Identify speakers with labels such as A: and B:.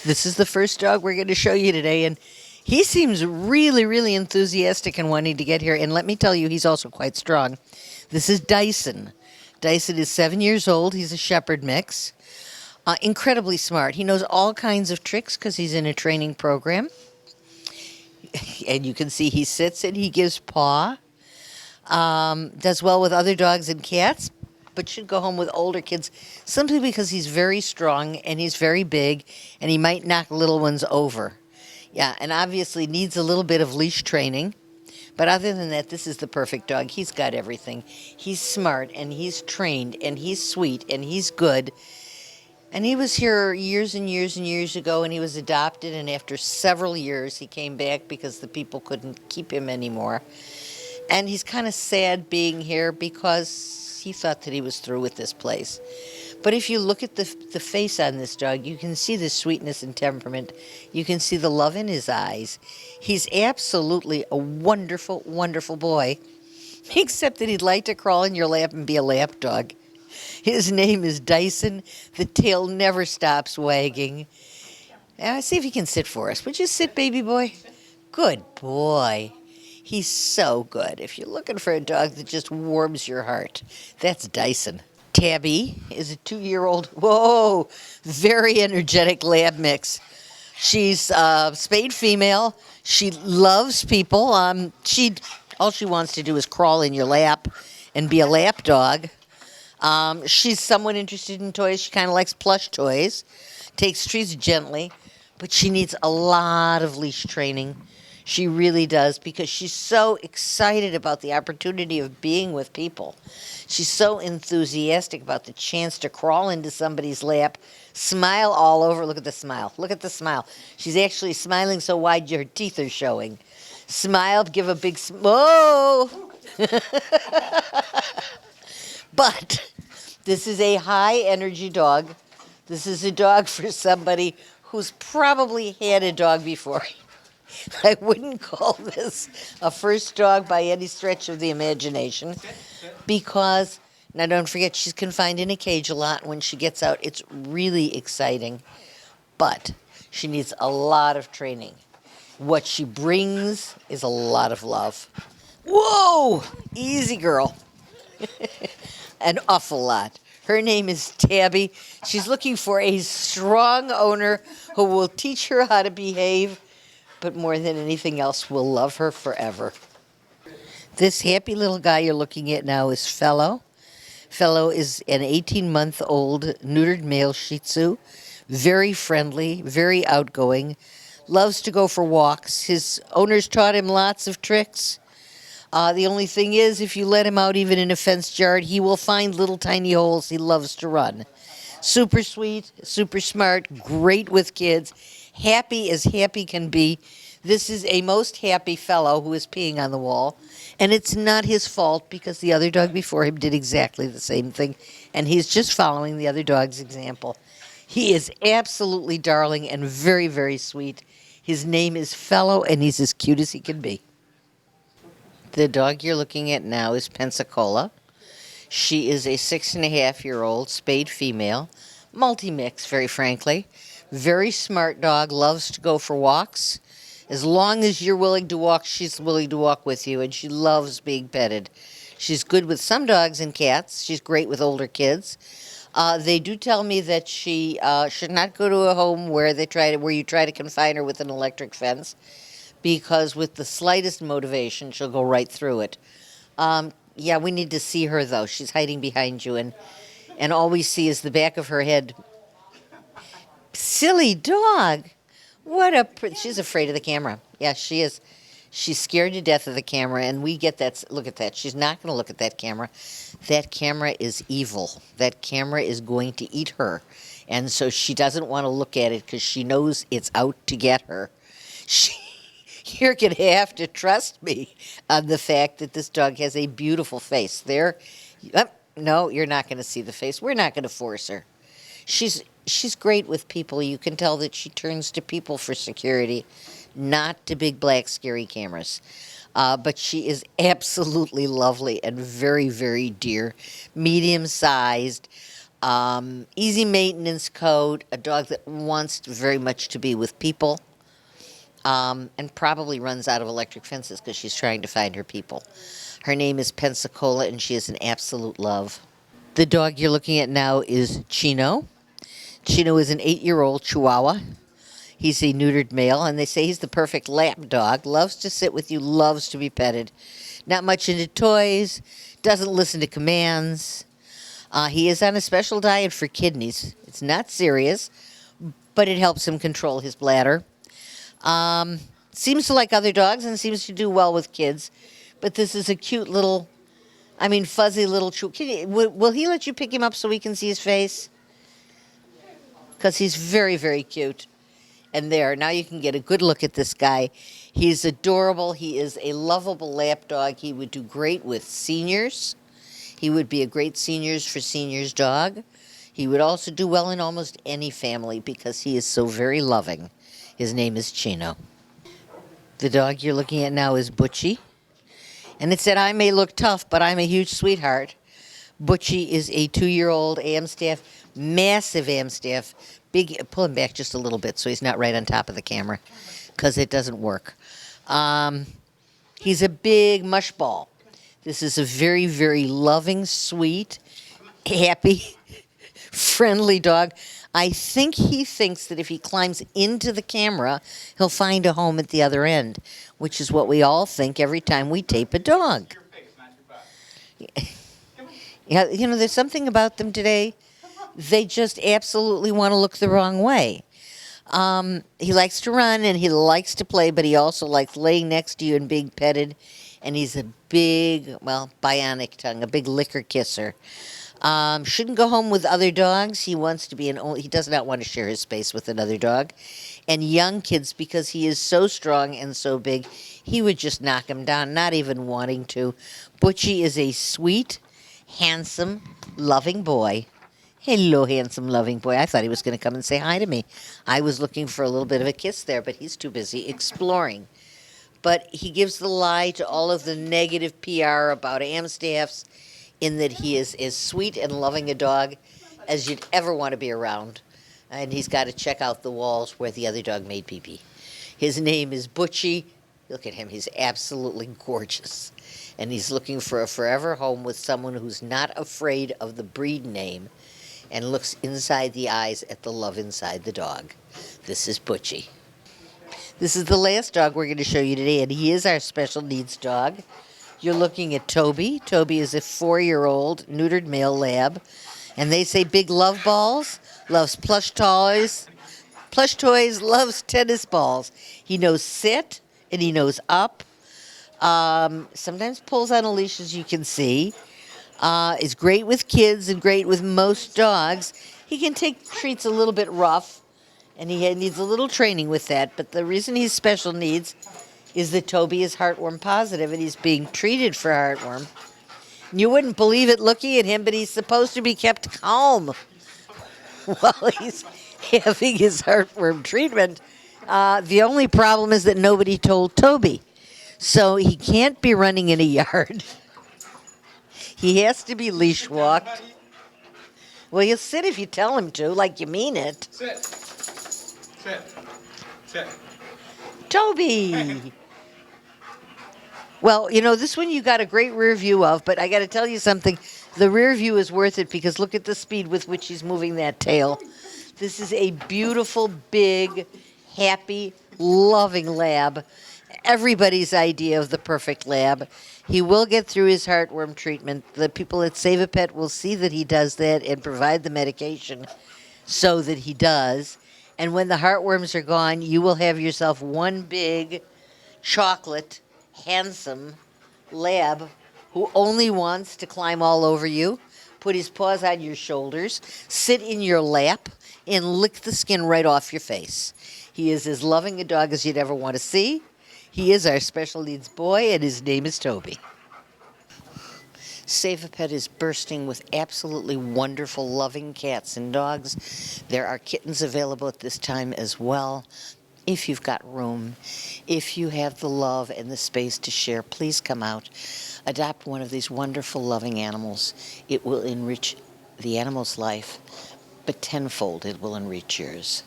A: This is the first dog we're going to show you today, and he seems really, really enthusiastic and wanting to get here. And let me tell you, he's also quite strong. This is Dyson. Dyson is 7 years old. He's a shepherd mix. Incredibly smart. He knows all kinds of tricks because he's in a training program. And you can see he sits and he gives paw. Does well with other dogs and cats, but should go home with older kids simply because he's very strong and he's very big and he might knock little ones over. Yeah, and obviously needs a little bit of leash training. But other than that, this is the perfect dog. He's got everything. He's smart and he's trained and he's sweet and he's good. And he was here years and years and years ago, and he was adopted, and after several years he came back because the people couldn't keep him anymore. And he's kind of sad being here because he thought that he was through with this place. But if you look at the face on this dog, you can see the sweetness and temperament. You can see the love in his eyes. He's absolutely a wonderful, wonderful boy, except that he'd like to crawl in your lap and be a lap dog. His name is Dyson. The tail never stops wagging. See if he can sit for us. Would you sit, baby boy? Good boy. He's so good. If you're looking for a dog that just warms your heart, that's Dyson. Tabi is a 2-year-old, very energetic lab mix. She's spayed female. She loves people. All she wants to do is crawl in your lap and be a lap dog. She's somewhat interested in toys. She kind of likes plush toys. Takes treats gently, but she needs a lot of leash training. She really does, because she's so excited about the opportunity of being with people. She's so enthusiastic about the chance to crawl into somebody's lap, smile all over. Look at the smile. Look at the smile. She's actually smiling so wide her teeth are showing. Smile, give a big whoa! But this is a high-energy dog. This is a dog for somebody who's probably had a dog before. I wouldn't call this a first dog by any stretch of the imagination, because, now don't forget, she's confined in a cage a lot. When she gets out, it's really exciting, but she needs a lot of training. What she brings is a lot of love. Whoa! Easy, girl. An awful lot. Her name is Tabi. She's looking for a strong owner who will teach her how to behave, but more than anything else, will love her forever. This happy little guy you're looking at now is Fellow. Fellow is an 18-month-old neutered male Shih Tzu. Very friendly, very outgoing, loves to go for walks. His owners taught him lots of tricks. The only thing is, if you let him out even in a fenced yard, he will find little tiny holes. He loves to run. Super sweet, super smart, great with kids, happy as happy can be. This is a most happy fellow who is peeing on the wall, and it's not his fault because the other dog before him did exactly the same thing, and he's just following the other dog's example. He is absolutely darling and very, very sweet. His name is Fellow, and he's as cute as he can be. The dog you're looking at now is Pensacola. She is a 6.5-year-old spayed female, multi-mix, very frankly. Very smart dog, loves to go for walks. As long as you're willing to walk, she's willing to walk with you, and she loves being petted. She's good with some dogs and cats. She's great with older kids. They do tell me that she should not go to a home where you try to confine her with an electric fence, because with the slightest motivation, she'll go right through it. Yeah, we need to see her, though. She's hiding behind you, and all we see is the back of her head. Silly dog. She's afraid of the camera. Yeah, she is. She's scared to death of the camera, and we get that. Look at that. She's not going to look at that camera. That camera is evil. That camera is going to eat her, and so she doesn't want to look at it because she knows it's out to get her. You're going to have to trust me on the fact that this dog has a beautiful face. No, you're not going to see the face. We're not going to force her. She's great with people. You can tell that she turns to people for security, not to big black scary cameras. But she is absolutely lovely and very, very dear, medium-sized. Easy maintenance coat, a dog that wants very much to be with people, and probably runs out of electric fences because she's trying to find her people. Her name is Pensacola, and she is an absolute love. The dog you're looking at now is Chino. Chino is an 8-year-old Chihuahua. He's a neutered male, and they say he's the perfect lap dog. Loves to sit with you, loves to be petted. Not much into toys, doesn't listen to commands. He is on a special diet for kidneys. It's not serious, but it helps him control his bladder. Seems to like other dogs and seems to do well with kids. But this is a cute little, fuzzy little chew. Will he let you pick him up so we can see his face? Because he's very, very cute. And there, now you can get a good look at this guy. He's adorable. He is a lovable lap dog. He would do great with seniors. He would be a great seniors for seniors dog. He would also do well in almost any family because he is so very loving. His name is Chino. The dog you're looking at now is Butchie. And it said, I may look tough, but I'm a huge sweetheart. Butchie is a 2-year-old Amstaff, massive Amstaff. Big, pull him back just a little bit so he's not right on top of the camera because it doesn't work. He's a big mush ball. This is a very, very loving, sweet, happy, friendly dog. I think he thinks that if he climbs into the camera, he'll find a home at the other end, which is what we all think every time we tape a dog. Yeah, there's something about them today. They just absolutely want to look the wrong way. He likes to run and he likes to play, but he also likes laying next to you and being petted. And he's a big, bionic tongue, a big licker kisser. Shouldn't go home with other dogs. He wants to be he does not want to share his space with another dog. And young kids, because he is so strong and so big, he would just knock him down, not even wanting to. Butchie is a sweet, handsome, loving boy. Hello, handsome, loving boy. I thought he was going to come and say hi to me. I was looking for a little bit of a kiss there, but he's too busy exploring. But he gives the lie to all of the negative PR about Amstaffs in that he is as sweet and loving a dog as you'd ever want to be around. And he's got to check out the walls where the other dog made pee-pee. His name is Butchie. Look at him. He's absolutely gorgeous. And he's looking for a forever home with someone who's not afraid of the breed name and looks inside the eyes at the love inside the dog. This is Butchie. This is the last dog we're going to show you today, and he is our special needs dog. You're looking at Toby. Toby is a 4-year-old neutered male lab, and they say big love balls, loves plush toys, loves tennis balls. He knows sit, and he knows up. Sometimes pulls on a leash, as you can see. Is great with kids and great with most dogs. He can take treats a little bit rough, and he needs a little training with that. But the reason he's special needs is that Toby is heartworm positive, and he's being treated for heartworm. You wouldn't believe it looking at him, but he's supposed to be kept calm while he's having his heartworm treatment. The only problem is that nobody told Toby. So he can't be running in a yard. He has to be leash walked. Well, he'll sit if you tell him to, like you mean it.
B: Sit. Sit. Sit.
A: Toby! Well, this one you got a great rear view of, but I got to tell you something. The rear view is worth it because look at the speed with which he's moving that tail. This is a beautiful, big, happy, loving lab. Everybody's idea of the perfect lab. He will get through his heartworm treatment. The people at Save a Pet will see that he does that and provide the medication so that he does. And when the heartworms are gone, you will have yourself one big chocolate, handsome lab who only wants to climb all over you, put his paws on your shoulders, sit in your lap, and lick the skin right off your face. He is as loving a dog as you'd ever want to see. He is our special needs boy, and his name is Toby. Save a Pet is bursting with absolutely wonderful, loving cats and dogs. There are kittens available at this time as well. If you've got room, if you have the love and the space to share, please come out. Adopt one of these wonderful, loving animals. It will enrich the animal's life, but tenfold it will enrich yours.